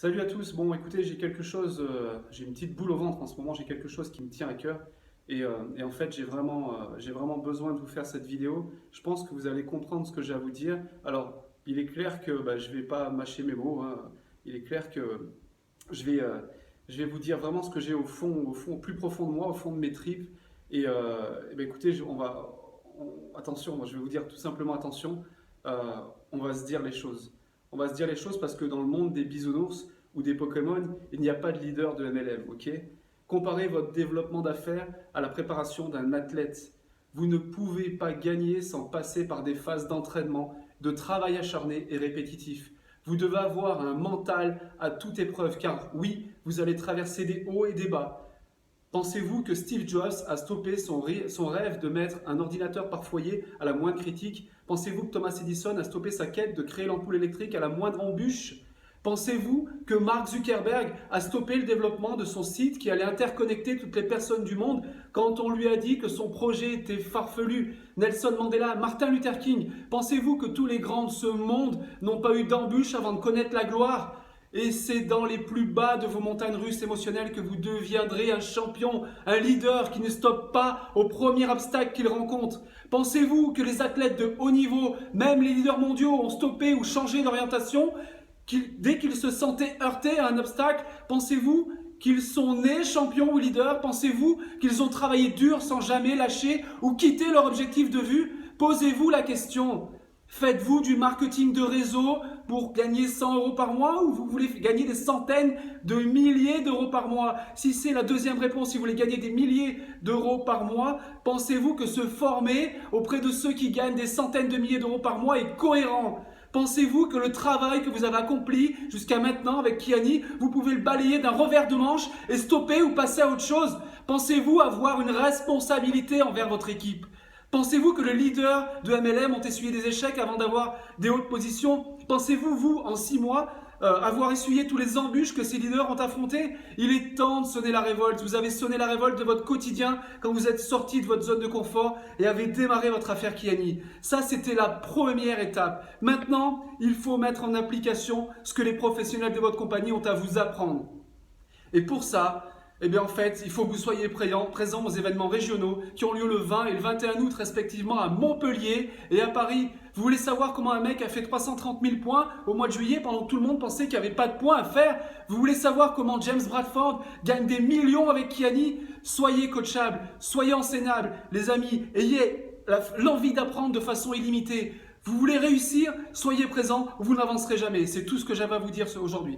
Salut à tous. Bon, écoutez, j'ai quelque chose, j'ai une petite boule au ventre en ce moment, j'ai quelque chose qui me tient à cœur. Et en fait, j'ai vraiment besoin de vous faire cette vidéo. Je pense que vous allez comprendre ce que j'ai à vous dire. Alors, il est clair que je ne vais pas mâcher mes mots, hein. Il est clair que je vais, euh, je vais vous dire vraiment ce que j'ai au fond, au plus profond de moi, au fond de mes tripes. Écoutez, attention, moi, je vais vous dire tout simplement attention. euh, on va se dire les choses. On va se dire les choses parce que dans le monde des bisounours ou des Pokémon, il n'y a pas de leader de MLM, ok? Comparez votre développement d'affaires à la préparation d'un athlète. Vous ne pouvez pas gagner sans passer par des phases d'entraînement, de travail acharné et répétitif. Vous devez avoir un mental à toute épreuve, car oui, vous allez traverser des hauts et des bas. Pensez-vous que Steve Jobs a stoppé son rêve de mettre un ordinateur par foyer à la moindre critique? Pensez-vous que Thomas Edison a stoppé sa quête de créer l'ampoule électrique à la moindre embûche? Pensez-vous que Mark Zuckerberg a stoppé le développement de son site qui allait interconnecter toutes les personnes du monde quand on lui a dit que son projet était farfelu? Nelson Mandela, Martin Luther King, pensez-vous que tous les grands de ce monde n'ont pas eu d'embûche avant de connaître la gloire? Et c'est dans les plus bas de vos montagnes russes émotionnelles que vous deviendrez un champion, un leader qui ne stoppe pas au premier obstacle qu'il rencontre. Pensez-vous que les athlètes de haut niveau, même les leaders mondiaux, ont stoppé ou changé d'orientation dès qu'ils se sentaient heurtés à un obstacle? Pensez-vous qu'ils sont nés champions ou leaders? Pensez-vous qu'ils ont travaillé dur sans jamais lâcher ou quitter leur objectif de vue? Posez-vous la question. Faites-vous du marketing de réseau pour gagner 100 euros par mois ou vous voulez gagner des centaines de milliers d'euros par mois? Si c'est la deuxième réponse, si vous voulez gagner des milliers d'euros par mois, pensez-vous que se former auprès de ceux qui gagnent des centaines de milliers d'euros par mois est cohérent? Pensez-vous que le travail que vous avez accompli jusqu'à maintenant avec Kiani, vous pouvez le balayer d'un revers de manche et stopper ou passer à autre chose? Pensez-vous avoir une responsabilité envers votre équipe? Pensez-vous que les leaders de MLM ont essuyé des échecs avant d'avoir des hautes positions? Pensez-vous, vous, en 6 mois, avoir essuyé tous les embûches que ces leaders ont affrontés? Il est temps de sonner la révolte. Vous avez sonné la révolte de votre quotidien quand vous êtes sorti de votre zone de confort et avez démarré votre affaire Kiani. Ça, c'était la première étape. Maintenant, il faut mettre en application ce que les professionnels de votre compagnie ont à vous apprendre. Et pour ça, en fait, il faut que vous soyez présents aux événements régionaux qui ont lieu le 20 et le 21 août respectivement à Montpellier et à Paris. Vous voulez savoir comment un mec a fait 330 000 points au mois de juillet pendant que tout le monde pensait qu'il n'y avait pas de points à faire? Vous voulez savoir comment James Bradford gagne des millions avec Kiani? Soyez coachables, soyez enseignables, les amis, ayez l'envie d'apprendre de façon illimitée. Vous voulez réussir? Soyez présents, vous n'avancerez jamais. C'est tout ce que j'avais à vous dire aujourd'hui.